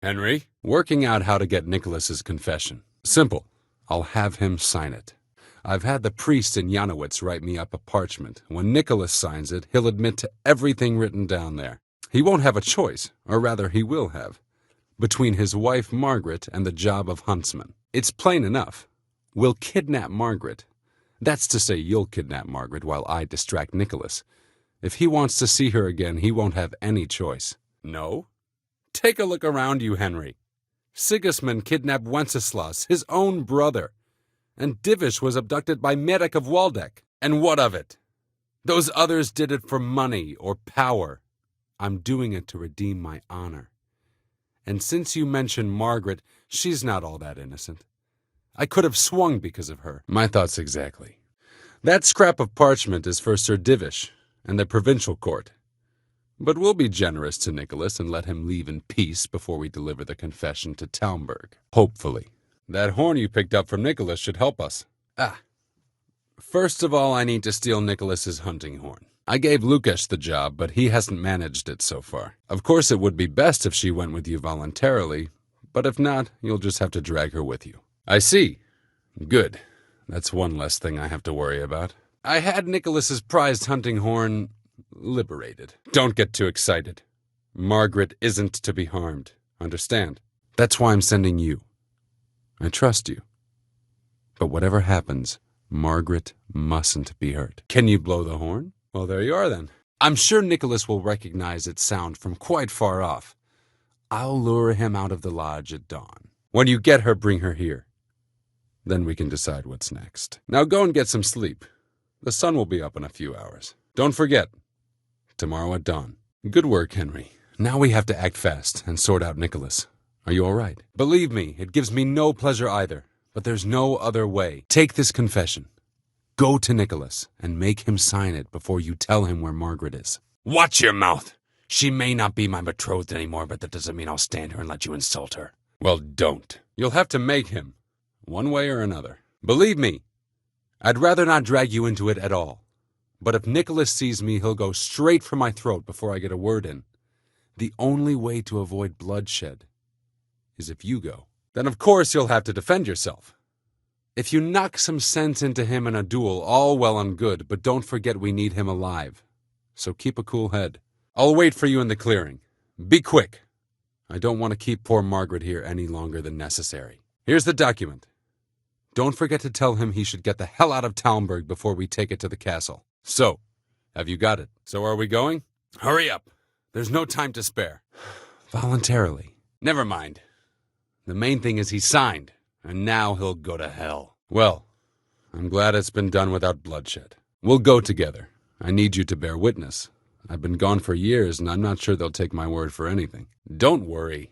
Henry, working out how to get Nicholas's confession. Simple. I'll have him sign it. I've had the priest in Janowitz write me up a parchment. When Nicholas signs it, he'll admit to everything written down there. He won't have a choice, or rather he will have, between his wife Margaret and the job of huntsman. It's plain enough. We'll kidnap Margaret. That's to say, you'll kidnap Margaret while I distract Nicholas. If he wants to see her again, he won't have any choice. No? Take a look around you, Henry. Sigismund kidnapped Wenceslas, his own brother. And Divish was abducted by Medek of Waldeck. And what of it? Those others did it for money or power. I'm doing it to redeem my honor. And since you mention Margaret, she's not all that innocent. I could have swung because of her. My thoughts exactly. That scrap of parchment is for Sir Divish and the provincial court. But we'll be generous to Nicholas and let him leave in peace before we deliver the confession to Talmberg. Hopefully. That horn you picked up from Nicholas should help us. First of all, I need to steal Nicholas's hunting horn. I gave Lukasz the job, but he hasn't managed it so far. Of course, it would be best if she went with you voluntarily, but if not, you'll just have to drag her with you. I see. Good. That's one less thing I have to worry about. I had Nicholas's prized hunting horn liberated. Don't get too excited. Margaret isn't to be harmed. Understand? That's why I'm sending you. I trust you. But whatever happens, Margaret mustn't be hurt. Can you blow the horn? Well, there you are then. I'm sure Nicholas will recognize its sound from quite far off. I'll lure him out of the lodge at dawn. When you get her, bring her here. Then we can decide what's next. Now go and get some sleep. The sun will be up in a few hours. Don't forget, tomorrow at dawn. Good work, Henry. Now we have to act fast and sort out Nicholas. Are you all right? Believe me, it gives me no pleasure either, but there's no other way. Take this confession. Go to Nicholas and make him sign it before you tell him where Margaret is. Watch your mouth. She may not be my betrothed anymore, but that doesn't mean I'll stand here and let you insult her. Well, don't. You'll have to make him, one way or another. Believe me, I'd rather not drag you into it at all. But if Nicholas sees me, he'll go straight for my throat before I get a word in. The only way to avoid bloodshed is if you go. Then of course you'll have to defend yourself. If you knock some sense into him in a duel, all well and good, but don't forget we need him alive. So keep a cool head. I'll wait for you in the clearing. Be quick. I don't want to keep poor Margaret here any longer than necessary. Here's the document. Don't forget to tell him he should get the hell out of Talmberg before we take it to the castle. So, have you got it? So are we going? Hurry up. There's no time to spare. Voluntarily. Never mind. The main thing is he signed, and now he'll go to hell. Well, I'm glad it's been done without bloodshed. We'll go together. I need you to bear witness. I've been gone for years, and I'm not sure they'll take my word for anything. Don't worry.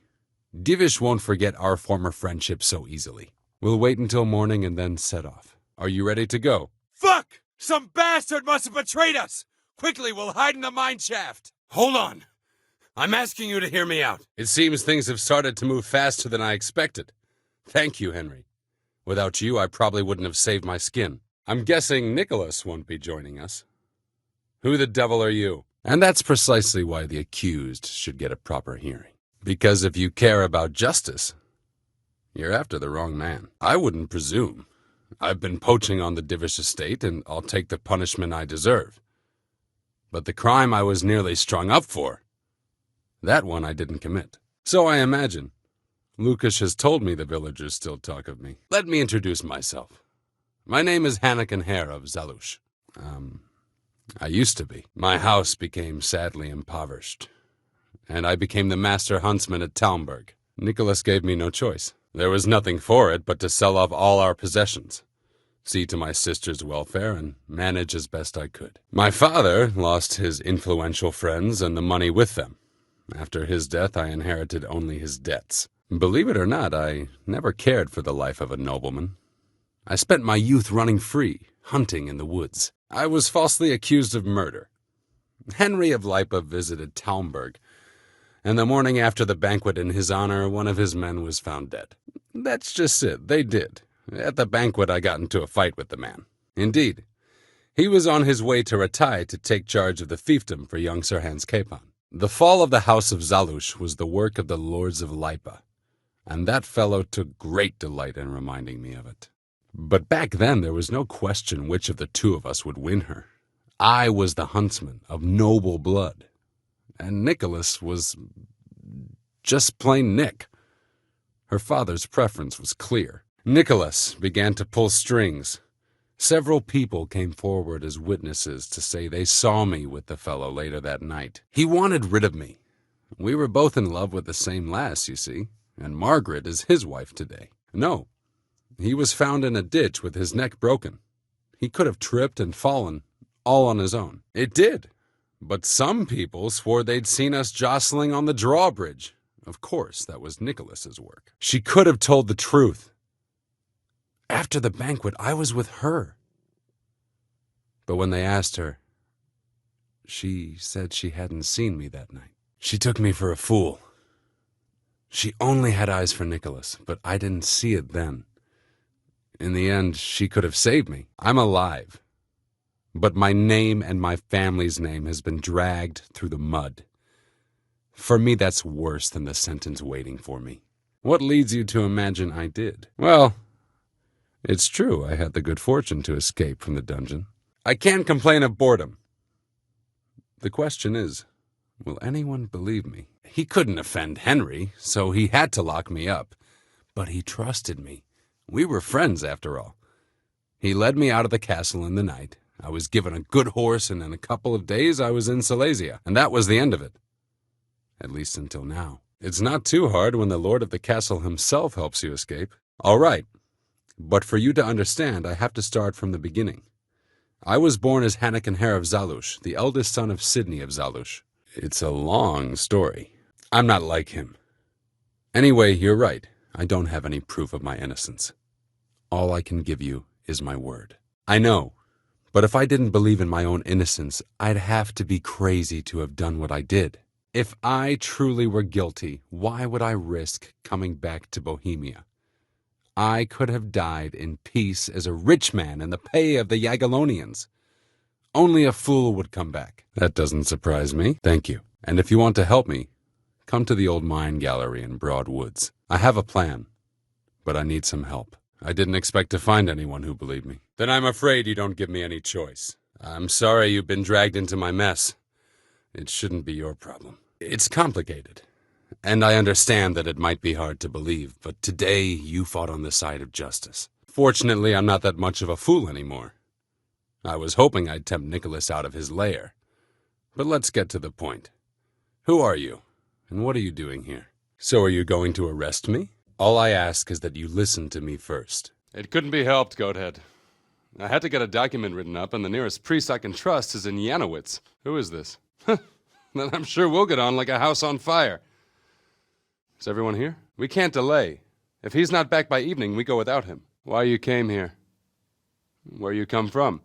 Divish won't forget our former friendship so easily. We'll wait until morning and then set off. Are you ready to go? Fuck! Some bastard must have betrayed us! Quickly, we'll hide in the mine shaft! Hold on! I'm asking you to hear me out. It seems things have started to move faster than I expected. Thank you, Henry. Without you, I probably wouldn't have saved my skin. I'm guessing Nicholas won't be joining us. Who the devil are you? And that's precisely why the accused should get a proper hearing. Because if you care about justice, you're after the wrong man. I wouldn't presume. I've been poaching on the Divish estate, and I'll take the punishment I deserve. But the crime I was nearly strung up for, that one I didn't commit. So I imagine. Lukasz has told me the villagers still talk of me. Let me introduce myself. My name is Hanekin Hare of Zalush. I used to be. My house became sadly impoverished, and I became the master huntsman at Talmberg. Nicholas gave me no choice. There was nothing for it but to sell off all our possessions, see to my sister's welfare, and manage as best I could. My father lost his influential friends and the money with them. After his death, I inherited only his debts. Believe it or not, I never cared for the life of a nobleman. I spent my youth running free, hunting in the woods. I was falsely accused of murder. Henry of Lipa visited Talmberg, and the morning after the banquet in his honor, one of his men was found dead. That's just it, they did. At the banquet, I got into a fight with the man. Indeed, he was on his way to Ratai to take charge of the fiefdom for young Sir Hans Capon. The fall of the house of Zalush was the work of the lords of Lipa, and that fellow took great delight in reminding me of it. But back then there was no question which of the two of us would win her. I was the huntsman of noble blood, and Nicholas was just plain Nick. Her father's preference was clear. Nicholas began to pull strings. Several people came forward as witnesses to say they saw me with the fellow later that night. He wanted rid of me. We were both in love with the same lass, you see, and Margaret is his wife today. No, he was found in a ditch with his neck broken. He could have tripped and fallen, all on his own. It did, but some people swore they'd seen us jostling on the drawbridge. Of course, that was Nicholas's work. She could have told the truth. After the banquet, I was with her. But when they asked her, she said she hadn't seen me that night. She took me for a fool. She only had eyes for Nicholas, but I didn't see it then. In the end, she could have saved me. I'm alive. But my name and my family's name has been dragged through the mud. For me, that's worse than the sentence waiting for me. What leads you to imagine I did? Well, it's true I had the good fortune to escape from the dungeon. I can't complain of boredom. The question is, will anyone believe me? He couldn't offend Henry, so he had to lock me up. But he trusted me. We were friends, after all. He led me out of the castle in the night. I was given a good horse, and in a couple of days I was in Silesia, and that was the end of it. At least until now. It's not too hard when the lord of the castle himself helps you escape. All right. But for you to understand, I have to start from the beginning. I was born as Hanekin Hare of Zalush, the eldest son of Sidney of Zalush. It's a long story. I'm not like him. Anyway, you're right. I don't have any proof of my innocence. All I can give you is my word. I know, but if I didn't believe in my own innocence, I'd have to be crazy to have done what I did. If I truly were guilty, why would I risk coming back to Bohemia? I could have died in peace as a rich man in the pay of the Jagiellonians. Only a fool would come back. That doesn't surprise me. Thank you. And if you want to help me, come to the old mine gallery in Broad Woods. I have a plan, but I need some help. I didn't expect to find anyone who believed me. Then I'm afraid you don't give me any choice. I'm sorry you've been dragged into my mess. It shouldn't be your problem. It's complicated, and I understand that it might be hard to believe, but today you fought on the side of justice. Fortunately, I'm not that much of a fool anymore. I was hoping I'd tempt Nicholas out of his lair. But let's get to the point. Who are you, and what are you doing here? So are you going to arrest me? All I ask is that you listen to me first. It couldn't be helped, Goathead. I had to get a document written up, and the nearest priest I can trust is in Janowitz. Who is this? Then I'm sure we'll get on like a house on fire. Is everyone here? We can't delay. If he's not back by evening, we go without him. Why you came here? Where you come from?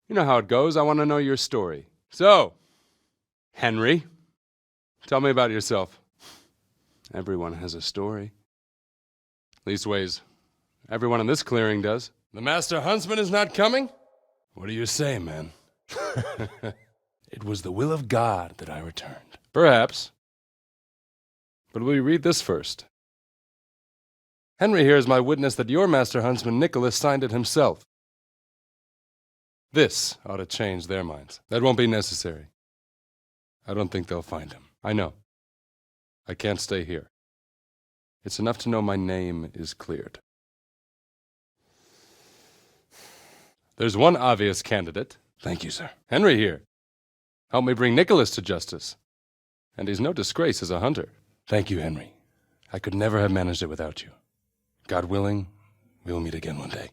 You know how it goes. I want to know your story. So, Henry, tell me about yourself. Everyone has a story. Leastways, everyone in this clearing does. The master huntsman is not coming? What do you say, man? It was the will of God that I returned. Perhaps. But will you read this first? Henry here is my witness that your master huntsman Nicholas signed it himself. This ought to change their minds. That won't be necessary. I don't think they'll find him. I know. I can't stay here. It's enough to know my name is cleared. There's one obvious candidate. Thank you, sir. Henry here. Help me bring Nicholas to justice. And he's no disgrace as a hunter. Thank you, Henry. I could never have managed it without you. God willing, we'll meet again one day.